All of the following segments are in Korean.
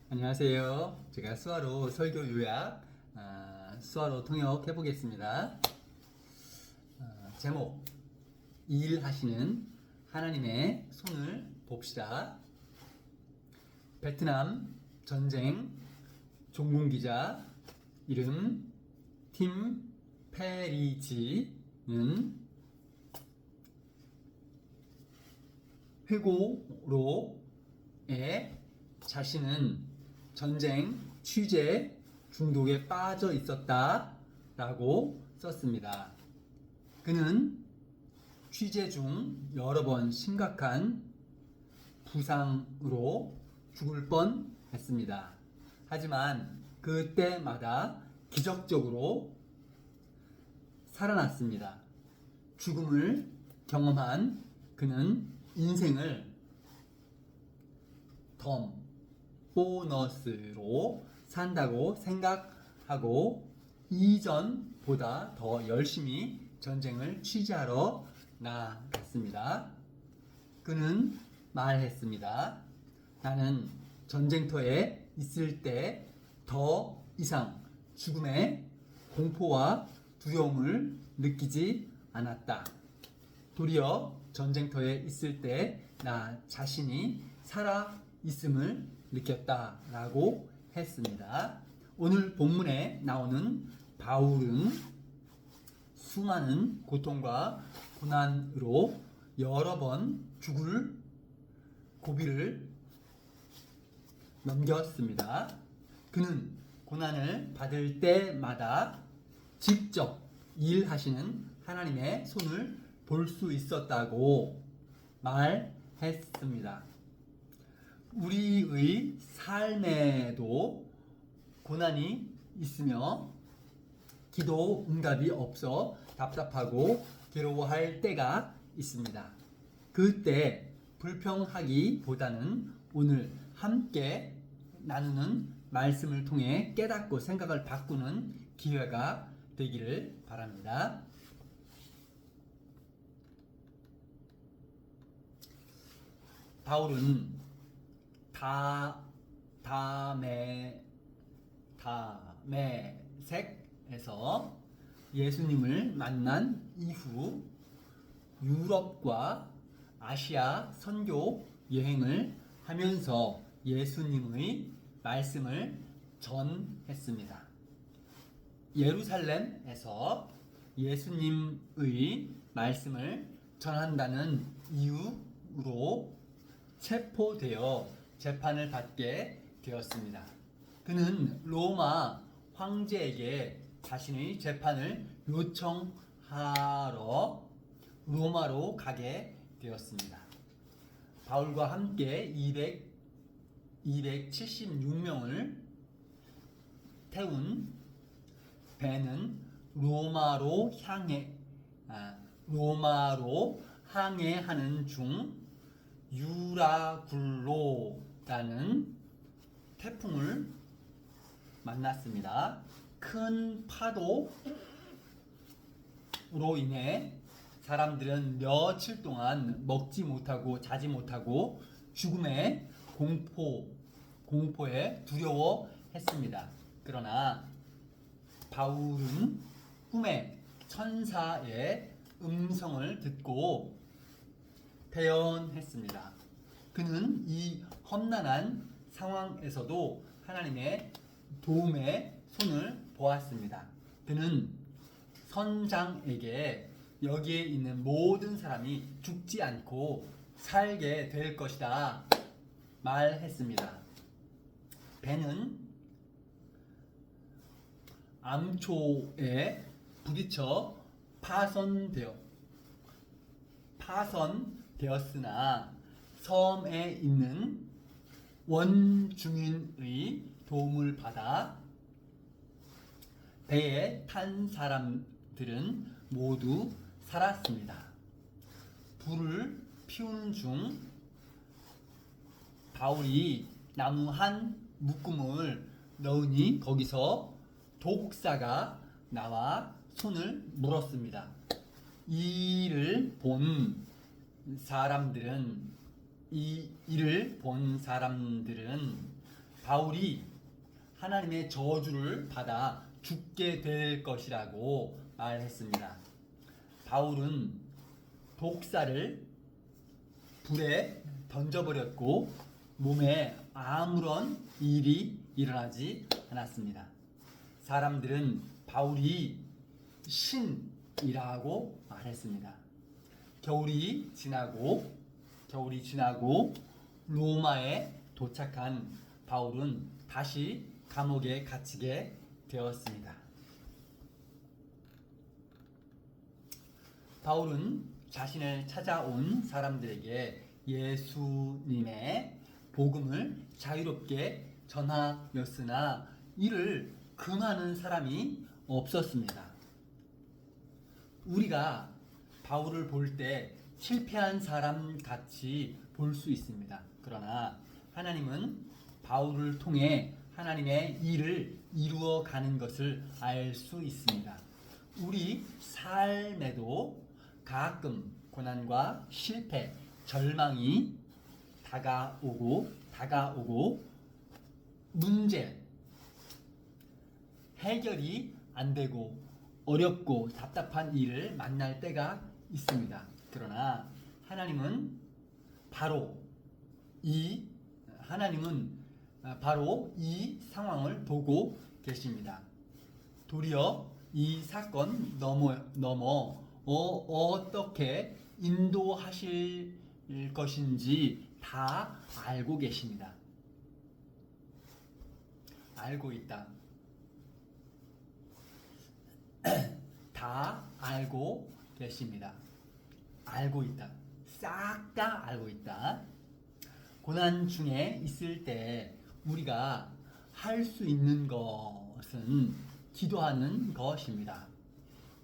안녕하세요. 제가 수화로 설교 요약, 수화로 통역 해보겠습니다. 제목, 일하시는 하나님의 손을 봅시다. 베트남 전쟁 종군기자 이름 팀 페리지는 회고로에 자신은 전쟁 취재 중독에 빠져 있었다 라고 썼습니다. 그는 취재 중 여러 번 심각한 부상으로 죽을 뻔 했습니다. 하지만 그때마다 기적적으로 살아났습니다. 죽음을 경험한 그는 인생을 보너스로 산다고 생각하고 이전보다 더 열심히 전쟁을 취재하러 나갔습니다. 그는 말했습니다. 나는 전쟁터에 있을 때 더 이상 죽음의 공포와 두려움을 느끼지 않았다. 도리어 전쟁터에 있을 때 나 자신이 살아 있음을 느꼈다 라고 했습니다. 오늘 본문에 나오는 바울은 수많은 고통과 고난으로 여러 번 죽을 고비를 넘겼습니다. 그는 고난을 받을 때마다 직접 일하시는 하나님의 손을 볼 수 있었다고 말했습니다. 우리의 삶에도 고난이 있으며 기도 응답이 없어 답답하고 괴로워할 때가 있습니다. 그때 불평하기보다는 오늘 함께 나누는 말씀을 통해 깨닫고 생각을 바꾸는 기회가 되기를 바랍니다. 바울은 다메섹에서 예수님을 만난 이후 유럽과 아시아 선교 여행을 하면서 예수님의 말씀을 전했습니다. 예루살렘에서 예수님의 말씀을 전한다는 이유로 체포되어 재판을 받게 되었습니다. 그는 로마 황제에게 자신의 재판을 요청하러 로마로 가게 되었습니다. 바울과 함께 276명을 태운 배는 로마로 항해하는 중 유라굴로라는 태풍을 만났습니다. 큰 파도로 인해 사람들은 며칠 동안 먹지 못하고 자지 못하고 죽음의 공포에 두려워했습니다. 그러나 바울은 꿈에 천사의 음성을 듣고 태연했습니다. 그는 이 험난한 상황에서도 하나님의 도움의 손을 보았습니다. 그는 선장에게 여기에 있는 모든 사람이 죽지 않고 살게 될 것이다 말했습니다. 배는 암초에 부딪혀 파손되었으나 섬에 있는 원주민의 도움을 받아 배에 탄 사람들은 모두 살았습니다. 불을 피우는 중 바울이 나무 한 묶음을 넣으니 거기서 독사가 나와 손을 물었습니다. 이 일을 본 사람들은 바울이 하나님의 저주를 받아 죽게 될 것이라고 말했습니다. 바울은 독사를 불에 던져버렸고 몸에 아무런 일이 일어나지 않았습니다. 사람들은 바울이 신이라고 말했습니다. 겨울이 지나고 로마에 도착한 바울은 다시 감옥에 갇히게 되었습니다. 바울은 자신을 찾아온 사람들에게 예수님의 복음을 자유롭게 전하였으나 이를 금하는 사람이 없었습니다. 우리가 바울을 볼 때 실패한 사람 같이 볼 수 있습니다. 그러나 하나님은 바울을 통해 하나님의 일을 이루어 가는 것을 알 수 있습니다. 우리 삶에도 가끔 고난과 실패, 절망이 다가오고 문제, 해결이 안 되고 어렵고 답답한 일을 만날 때가 있습니다. 그러나 하나님은 바로 이 상황을 보고 계십니다. 도리어 이 사건 넘어 어떻게 인도하실 것인지 다 알고 계십니다. 알고 있다. 다 알고 계십니다. 알고 있다. 싹 다 알고 있다. 고난 중에 있을 때 우리가 할 수 있는 것은 기도하는 것입니다.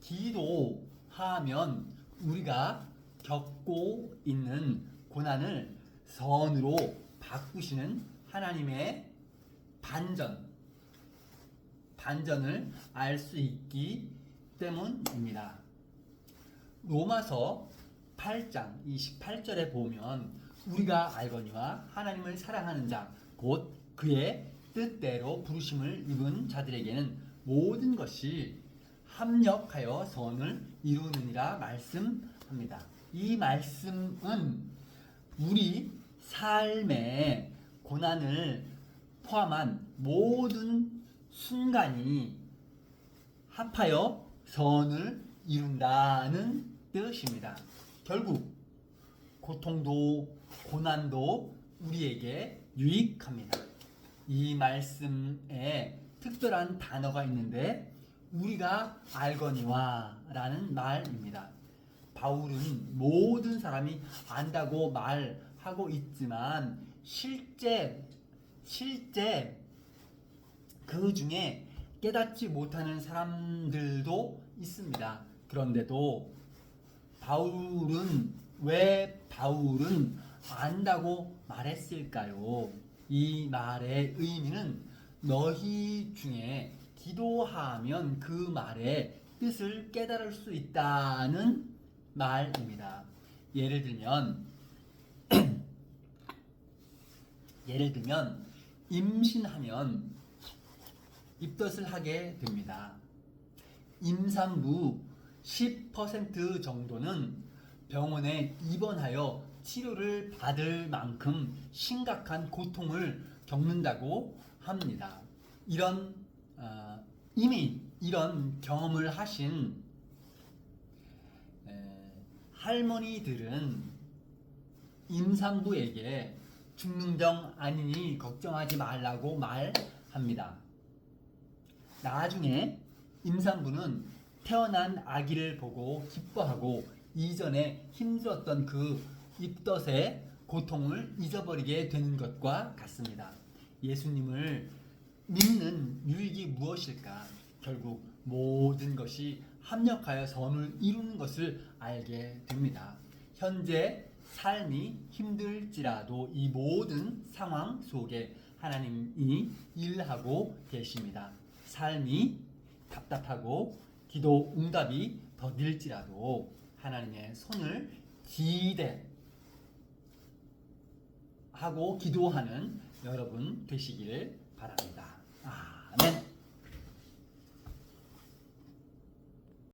기도하면 우리가 겪고 있는 고난을 선으로 바꾸시는 하나님의 반전을 알 수 있기 때문입니다. 로마서 8장 28절에 보면 우리가 알거니와 하나님을 사랑하는 자 곧 그의 뜻대로 부르심을 입은 자들에게는 모든 것이 합력하여 선을 이루느니라 말씀합니다. 이 말씀은 우리 삶의 고난을 포함한 모든 순간이 합하여 선을 이룬다는 뜻입니다. 결국 고통도 고난도 우리에게 유익합니다. 이 말씀에 특별한 단어가 있는데 우리가 알거니와 라는 말입니다. 바울은 모든 사람이 안다고 말하고 있지만 실제 그 중에 깨닫지 못하는 사람들도 있습니다. 그런데도 바울은 안다고 말했을까요? 이 말의 의미는 너희 중에 기도하면 그 말의 뜻을 깨달을 수 있다는 말입니다. 예를 들면 임신하면 입덧을 하게 됩니다. 임산부 10% 정도는 병원에 입원하여 치료를 받을 만큼 심각한 고통을 겪는다고 합니다. 이미 이런 경험을 하신 할머니들은 임산부에게 죽는 병 아니니 걱정하지 말라고 말합니다. 나중에 임산부는 태어난 아기를 보고 기뻐하고 이전에 힘들었던 그 입덧의 고통을 잊어버리게 되는 것과 같습니다. 예수님을 믿는 유익이 무엇일까? 결국 모든 것이 합력하여 선을 이루는 것을 알게 됩니다. 현재 삶이 힘들지라도 이 모든 상황 속에 하나님이 일하고 계십니다. 삶이 답답하고 기도 응답이 더딜지라도 하나님의 손을 기대하고 기도하는 여러분 되시기를 바랍니다.